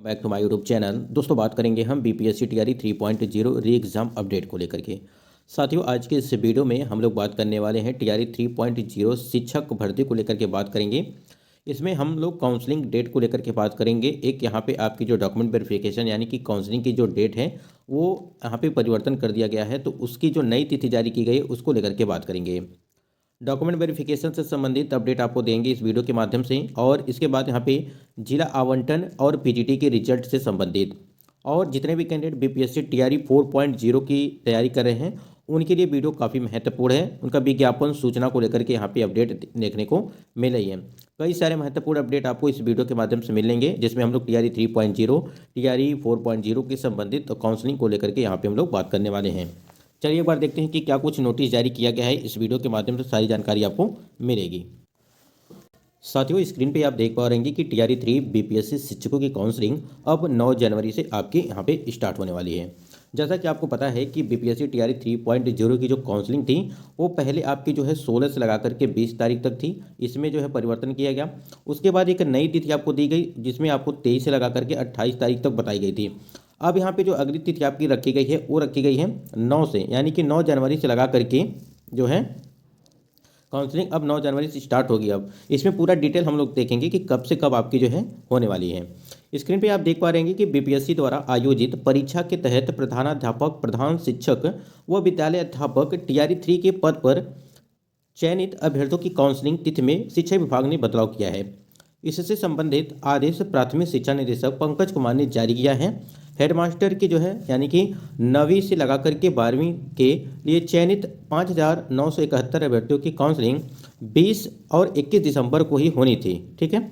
Back to my YouTube channel. दोस्तों बात करेंगे हम बीपीएससी टीआरई 3.0 री एग्ज़ाम अपडेट को लेकर के। साथियों आज के इस वीडियो में हम लोग बात करने वाले हैं टीआरई 3.0 शिक्षक भर्ती को लेकर के बात करेंगे। इसमें हम लोग काउंसलिंग डेट को लेकर के बात करेंगे। एक यहाँ पे आपकी जो डॉक्यूमेंट वेरिफिकेशन यानी कि काउंसलिंग की जो डेट है वो यहाँ पे परिवर्तन कर दिया गया है, तो उसकी जो नई तिथि जारी की गई है उसको लेकर के बात करेंगे। डॉक्यूमेंट वेरिफिकेशन से संबंधित अपडेट आपको देंगे इस वीडियो के माध्यम से, और इसके बाद यहाँ पे जिला आवंटन और पीजीटी के रिजल्ट से संबंधित और जितने भी कैंडिडेट बीपीएससी टीआरई 4.0 की तैयारी कर रहे हैं उनके लिए वीडियो काफ़ी महत्वपूर्ण है। उनका विज्ञापन सूचना को लेकर के यहाँ पे अपडेट देखने को मिल रही है। कई सारे महत्वपूर्ण अपडेट आपको इस वीडियो के माध्यम से मिलेंगे, जिसमें हम लोग टीआरई 3.0 टीआरई 4.0 के संबंधित काउंसलिंग को लेकर के यहाँ पे हम लोग बात करने वाले हैं। चलिए एक बार देखते हैं कि क्या कुछ नोटिस जारी किया गया है। इस वीडियो के माध्यम से सारी जानकारी आपको मिलेगी। साथियों स्क्रीन पे आप देख पा रहे हैं कि टीआरई 3 बीपीएससी शिक्षकों की काउंसलिंग अब 9 जनवरी से आपके यहाँ पे स्टार्ट होने वाली है। जैसा कि आपको पता है कि बीपीएससी टीआरई 3.0 की जो काउंसलिंग थी वो पहले आपकी जो है 16 से लगा करके 20 तारीख तक थी। इसमें जो है परिवर्तन किया गया। उसके बाद एक नई तिथि आपको दी गई जिसमें आपको 23 से लगा करके 28 तारीख तक बताई गई थी। अब यहाँ पे जो अगली तिथि आपकी रखी गई है वो रखी गई है 9 से, यानी कि 9 जनवरी से लगा करके जो है काउंसलिंग अब 9 जनवरी से स्टार्ट होगी। अब इसमें पूरा डिटेल हम लोग देखेंगे कि कब से कब आपकी जो है होने वाली है। स्क्रीन पे आप देख पा रहे हैं कि बीपीएससी द्वारा आयोजित परीक्षा के तहत प्रधानाध्यापक, प्रधान शिक्षक व विद्यालय अध्यापक टीआरई 3 के पद पर चयनित अभ्यर्थियों की काउंसलिंग तिथि में शिक्षा विभाग ने बदलाव किया है। इससे संबंधित आदेश प्राथमिक शिक्षा निदेशक पंकज कुमार ने जारी किया है। हेडमास्टर की जो है यानी कि 9वीं से लगा करके 12वीं के लिए चयनित 5,971 अभ्यर्थियों की काउंसलिंग 20 और 21 दिसंबर को ही होनी थी। ठीक है,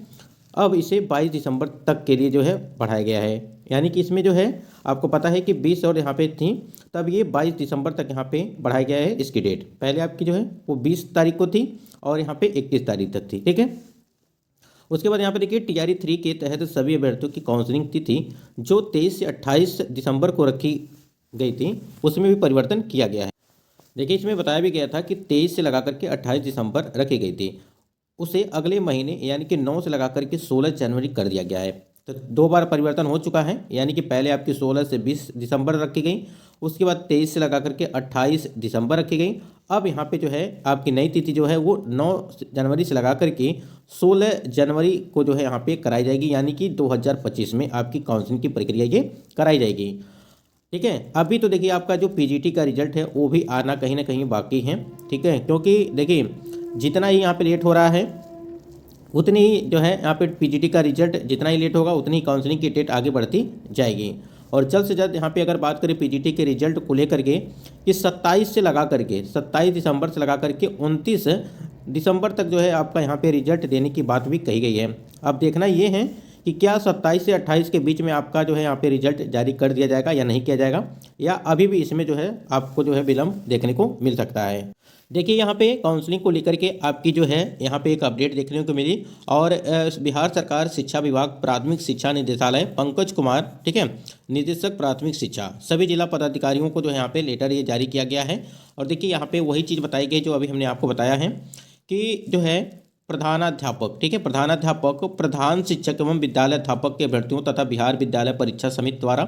अब इसे 22 दिसंबर तक के लिए जो है बढ़ाया गया है। यानी कि इसमें जो है आपको पता है कि 20 और यहाँ पे थी, तब ये 22 दिसंबर तक यहाँ पे बढ़ाया गया है इसकी डेट। पहले आपकी जो है वो 20 तारीख को थी और यहाँ पे 21 तारीख तक थी। ठीक है, उसके बाद यहाँ पे देखिए टीआरई 3 के तहत सभी अभ्यर्थियों की काउंसलिंग तिथि जो 23 से 28 दिसंबर को रखी गई थी उसमें भी परिवर्तन किया गया है। देखिए इसमें बताया भी गया था कि 23 से लगा करके 28 दिसंबर रखी गई थी, उसे अगले महीने यानी कि 9 से लगा करके 16 जनवरी कर दिया गया है। तो 2 बार परिवर्तन हो चुका है, यानी कि पहले आपकी 16 से 20 दिसंबर रखी गई, उसके बाद 23 से लगा करके 28 दिसंबर रखी गई। अब यहाँ पे जो है आपकी नई तिथि जो है वो 9 जनवरी से लगा करके 16 जनवरी को जो है यहाँ पे कराई जाएगी, यानी कि 2025 में आपकी काउंसलिंग की प्रक्रिया ये कराई जाएगी। ठीक है, अभी तो देखिए आपका जो पीजीटी का रिजल्ट है वो भी आना कहीं ना कहीं बाकी है। ठीक है, क्योंकि देखिए जितना ही यहाँ पे लेट हो रहा है उतनी ही जो है यहाँ पे पीजीटी का रिजल्ट जितना ही लेट होगा उतनी ही काउंसलिंग की डेट आगे बढ़ती जाएगी। और जल्द से जल्द यहाँ पे अगर बात करें पीजीटी के रिजल्ट को लेकर के कि 27 से लगा करके 27 दिसंबर से लगा करके 29 दिसंबर तक जो है आपका यहाँ पे रिजल्ट देने की बात भी कही गई है। अब देखना ये है कि क्या 27 से 28 के बीच में आपका जो है यहाँ पे रिजल्ट जारी कर दिया जाएगा या नहीं किया जाएगा, या अभी भी इसमें जो है आपको जो है विलम्ब देखने को मिल सकता है। देखिए यहाँ पे काउंसलिंग को लेकर के आपकी जो है यहाँ पे एक अपडेट देखने को मिली, और बिहार सरकार शिक्षा विभाग प्राथमिक शिक्षा निदेशालय पंकज कुमार, ठीक है, निदेशक प्राथमिक शिक्षा, सभी जिला पदाधिकारियों को जो है यहाँ पे लेटर ये जारी किया गया है। और देखिए यहाँ पे वही चीज़ बताई गई जो अभी हमने आपको बताया है कि जो है प्रधानाध्यापक, ठीक है, प्रधानाध्यापक, प्रधान शिक्षक एवं विद्यालय अध्यापक के अभ्यर्थियों तथा बिहार विद्यालय परीक्षा समिति द्वारा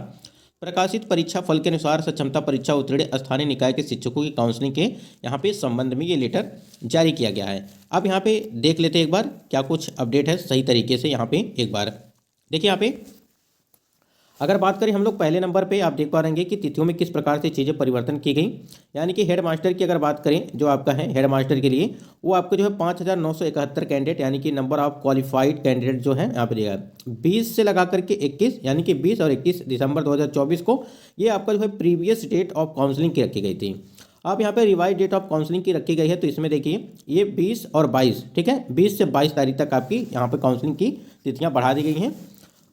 प्रकाशित परीक्षा फल के अनुसार सक्षमता परीक्षा उत्तीर्ण स्थानीय निकाय के शिक्षकों की काउंसलिंग के यहाँ पे संबंध में ये लेटर जारी किया गया है। अब यहाँ पे देख लेते हैं एक बार क्या कुछ अपडेट है सही तरीके से। यहाँ पे एक बार देखिए, यहाँ पे अगर बात करें हम लोग पहले नंबर पे आप देख पा रहे हैं कि तिथियों में किस प्रकार से चीज़ें परिवर्तन की गई। यानी कि हेड मास्टर की अगर बात करें जो आपका है हेड मास्टर के लिए वो आपको जो है 5,971 कैंडिडेट यानी कि नंबर ऑफ क्वालिफाइड कैंडिडेट जो है यहाँ पे दिया है 20 से लगा करके 21, यानी कि 20 और 21 दिसंबर 2024 को ये आपका जो है प्रीवियस डेट ऑफ काउंसलिंग की रखी गई थी। अब यहाँ पे रिवाइज डेट ऑफ काउंसलिंग की रखी गई है, तो इसमें देखिए ये 20 और 22, ठीक है, 20 से 22 तारीख तक आपकी यहाँ पे काउंसलिंग की तिथियाँ बढ़ा दी गई हैं।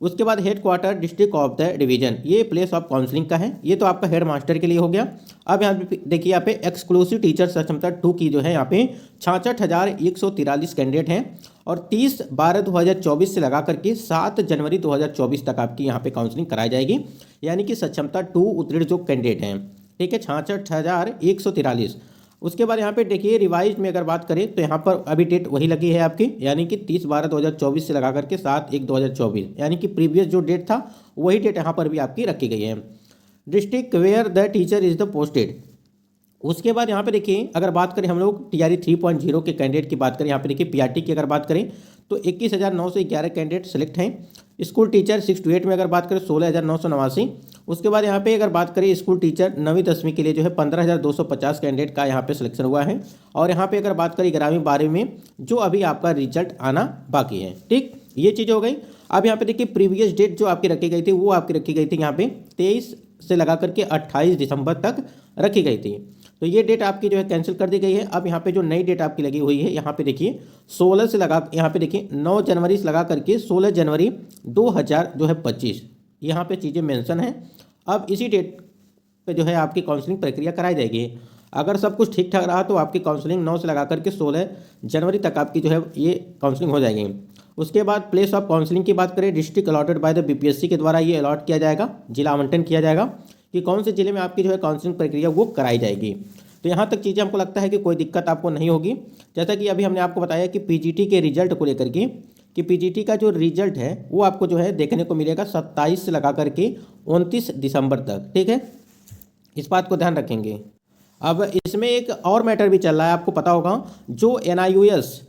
उसके बाद head quarter district of the division ये प्लेस ऑफ काउंसलिंग का है, ये तो आपका हेड मास्टर के लिए हो गया। अब यहाँ पे देखिए यहाँ पे एक्सक्लूसिव टीचर सक्षमता 2 की जो है यहाँ पे 66,143 कैंडिडेट हैं, और 30/12/2024 से लगा करके 7 जनवरी 2024 तक आपकी यहाँ पे काउंसलिंग कराई जाएगी। यानी कि सक्षमता 2 उत्तीर्ण जो कैंडिडेट हैं, ठीक है, 66,143। उसके बाद यहाँ पे देखिए रिवाइज में अगर बात करें तो यहाँ पर अभी डेट वही लगी है आपकी, यानी कि 30/12/2024 से लगा करके 7/1/2024, यानी कि प्रीवियस जो डेट था वही डेट यहाँ पर भी आपकी रखी गई है। District where the teacher is the posted. उसके बाद यहाँ पे देखिए अगर बात करें हम लोग टीआरई 3.0 के कैंडिडेट की बात करें, यहाँ पे देखिए पीआरटी की अगर बात करें तो 21,911 कैंडिडेट सेलेक्ट हैं। स्कूल टीचर 6 to 8 में अगर बात करें 16,989। उसके बाद यहाँ पे अगर बात करें स्कूल टीचर 9वीं 10वीं के लिए जो है 15,250 कैंडिडेट का यहाँ पे सिलेक्शन हुआ है। और यहाँ पे अगर बात करें 11वीं 12वीं में जो अभी आपका रिजल्ट आना बाकी है। ठीक, ये चीज़ हो गई। अब यहाँ पे देखिए प्रीवियस डेट जो आपकी रखी गई थी वो आपकी रखी गई थी यहाँ पे 23 से लगा करके 28 दिसंबर तक रखी गई थी। तो ये डेट आपकी जो है कैंसिल कर दी गई है। अब यहाँ पे जो नई डेट आपकी लगी हुई है यहाँ पे देखिए 16 से लगा, यहाँ पे देखिए 9 जनवरी से लगा करके 16 जनवरी 2025 यहाँ पे चीज़ें मेंशन हैं। अब इसी डेट पे जो है आपकी काउंसलिंग प्रक्रिया कराई जाएगी। अगर सब कुछ ठीक ठाक रहा तो आपकी काउंसलिंग 9 से लगा करके 16 जनवरी तक आपकी जो है ये काउंसलिंग हो जाएगी। उसके बाद प्लेस ऑफ काउंसलिंग की बात करें, district allotted by the BPSC के द्वारा ये अलॉट किया जाएगा, जिला आवंटन किया जाएगा कि कौन से जिले में आपकी जो है काउंसलिंग प्रक्रिया वो कराई जाएगी। तो यहाँ तक चीज़ें हमको लगता है कि कोई दिक्कत आपको नहीं होगी। जैसा कि अभी हमने आपको बताया कि पीजीटी के रिजल्ट को लेकर के कि पीजीटी का जो रिजल्ट है वो आपको जो है देखने को मिलेगा 27 से लगा करके 29 दिसंबर तक। ठीक है, इस बात को ध्यान रखेंगे। अब इसमें एक और मैटर भी चल रहा है, आपको पता होगा जो एनआईओएस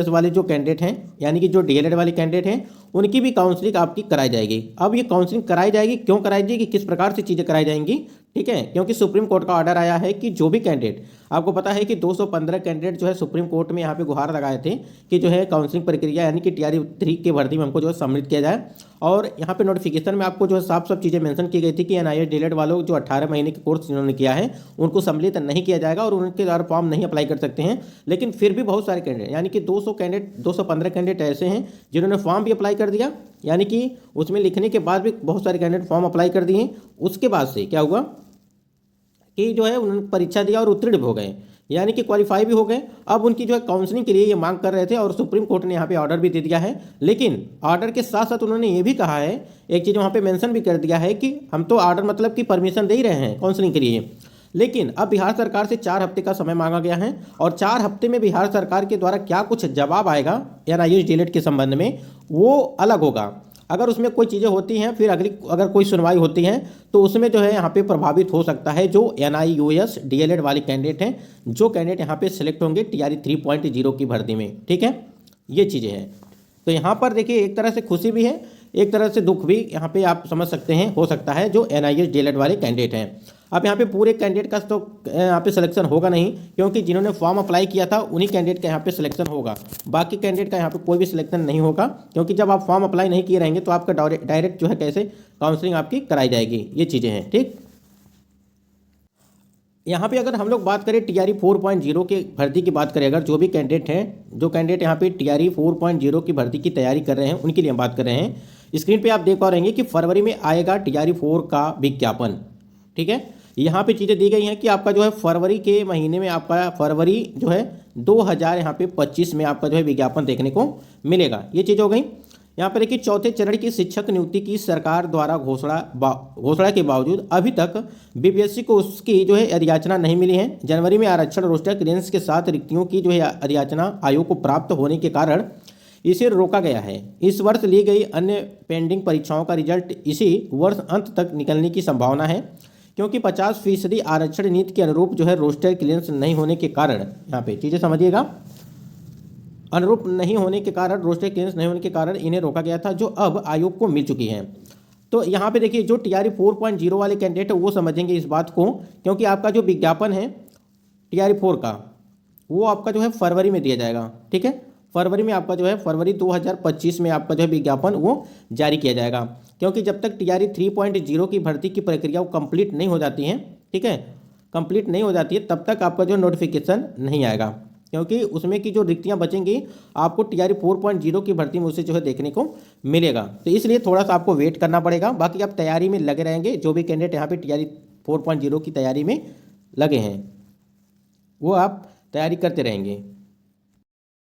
वाले जो कैंडिडेट हैं, यानी कि जो डीएलएड वाले कैंडिडेट हैं, उनकी भी काउंसलिंग आपकी कराई जाएगी। अब ये काउंसलिंग कराई जाएगी, क्यों कराई जाएगी, किस प्रकार से चीज़ें कराई जाएंगी, ठीक है, क्योंकि सुप्रीम कोर्ट का ऑर्डर आया है कि जो भी कैंडिडेट, आपको पता है कि 215 कैंडिडेट जो है सुप्रीम कोर्ट में यहाँ पे गुहार लगाए थे कि जो है काउंसलिंग प्रक्रिया यानी कि टीआरई 3 की भर्ती में हमको जो है सम्मिलित किया जाए। और यहाँ पे नोटिफिकेशन में आपको जो है साफ साफ चीज़ें मेंशन की गई थी कि एनआईएस डीएलएड वालों जो 18 महीने के कोर्स जिन्होंने किया है उनको सम्मिलित नहीं किया जाएगा और उनके द्वारा फॉर्म नहीं अप्लाई कर सकते हैं। लेकिन फिर भी बहुत सारे कैंडिडेट यानी कि 215 कैंडिडेट ऐसे हैं जिन्होंने फॉर्म भी अप्लाई कर दिया, यानी कि उसमें लिखने के बाद भी बहुत सारे कैंडिडेट फॉर्म अप्लाई कर दिए। उसके बाद से क्या हुआ कि जो है उन्होंने परीक्षा दिया और उत्तीर्ण भी हो गए, यानी कि क्वालिफाई भी हो गए। अब उनकी जो है काउंसलिंग के लिए ये मांग कर रहे थे और सुप्रीम कोर्ट ने यहाँ पे ऑर्डर भी दे दिया है। लेकिन ऑर्डर के साथ साथ उन्होंने ये भी कहा है, एक चीज़ वहाँ पे मेंशन भी कर दिया है कि हम तो ऑर्डर मतलब कि परमिशन दे ही रहे हैं काउंसलिंग के लिए, लेकिन अब बिहार सरकार से 4 हफ्ते का समय मांगा गया है और 4 हफ्ते में बिहार सरकार के द्वारा क्या कुछ जवाब आएगा एनआईएस डीएलएड के संबंध में वो अलग होगा। अगर उसमें कोई चीज़ें होती हैं फिर अगर कोई सुनवाई होती है तो उसमें जो है यहाँ पे प्रभावित हो सकता है जो एनआईओएस डीएलएड वाले कैंडिडेट हैं, जो कैंडिडेट यहाँ पे सिलेक्ट होंगे टीआरई 3.0 की भर्ती में। ठीक है, ये चीज़ें हैं। तो यहाँ पर देखिए एक तरह से खुशी भी है, एक तरह से दुख भी यहाँ पे आप समझ सकते हैं, हो सकता है जो एनआईएस डीएलएड वाले कैंडिडेट हैं। अब यहाँ पे पूरे कैंडिडेट का तो यहाँ पे सिलेक्शन होगा नहीं, क्योंकि जिन्होंने फॉर्म अप्लाई किया था उन्हीं कैंडिडेट का यहाँ पे सिलेक्शन होगा, बाकी कैंडिडेट का यहाँ पे कोई भी सिलेक्शन नहीं होगा, क्योंकि जब आप फॉर्म अप्लाई नहीं किए रहेंगे तो आपका डायरेक्ट जो है कैसे काउंसलिंग आपकी कराई जाएगी, ये चीज़ें हैं। ठीक, यहाँ पे अगर हम लोग बात करें टीआरई 4.0 के भर्ती की बात करें, अगर जो भी कैंडिडेट हैं, जो कैंडिडेट यहाँ पे टीआरई 4.0 की भर्ती की तैयारी कर रहे हैं उनके लिए हम बात कर रहे हैं। स्क्रीन पे आप देख पा रहे हैं कि फरवरी में आएगा टीआरई 4 का विज्ञापन। ठीक है, यहाँ पे चीज़ें दी गई हैं कि आपका जो है फरवरी के महीने में आपका फरवरी जो है 2025 में आपका जो है विज्ञापन देखने को मिलेगा। ये चीज़ हो गई। यहाँ पर देखिए चौथे चरण की शिक्षक नियुक्ति की सरकार द्वारा घोषणा के बावजूद अभी तक बीपीएससी को उसकी जो है अधियाचना नहीं मिली है। जनवरी में आरक्षण रोस्टर क्लियरेंस के साथ रिक्तियों की जो है अधियाचना आयोग को प्राप्त होने के कारण इसे रोका गया है। इस वर्ष ली गई अन्य पेंडिंग परीक्षाओं का रिजल्ट इसी वर्ष अंत तक निकलने की संभावना है, क्योंकि 50% आरक्षण नीति के अनुरूप जो है रोस्टर क्लियरेंस नहीं होने के कारण, यहाँ पे चीज़ें समझिएगा, अनुरूप नहीं होने के कारण, रोस्टर क्लियरेंस नहीं होने के कारण इन्हें रोका गया था, जो अब आयोग को मिल चुकी हैं। तो यहाँ पे देखिए जो टीआरई 4.0 वाले कैंडिडेट है वो समझेंगे इस बात को, क्योंकि आपका जो विज्ञापन है टीआरई 4 का वो आपका जो है फरवरी में दिया जाएगा। ठीक है, फरवरी में आपका जो है फरवरी 2025 में आपका जो है विज्ञापन वो जारी किया जाएगा, क्योंकि जब तक टीआरई 3.0 की भर्ती की प्रक्रिया वो कंप्लीट नहीं हो जाती है, ठीक है, कंप्लीट नहीं हो जाती है, तब तक आपका जो नोटिफिकेशन नहीं आएगा, क्योंकि उसमें की जो रिक्तियाँ बचेंगी आपको टीआरई 4.0 की भर्ती में उसे जो है देखने को मिलेगा। तो इसलिए थोड़ा सा आपको वेट करना पड़ेगा। बाकी आप तैयारी में लगे रहेंगे, जो भी कैंडिडेट यहाँ पे टीआरई 4.0 की तैयारी में लगे हैं वो आप तैयारी करते रहेंगे।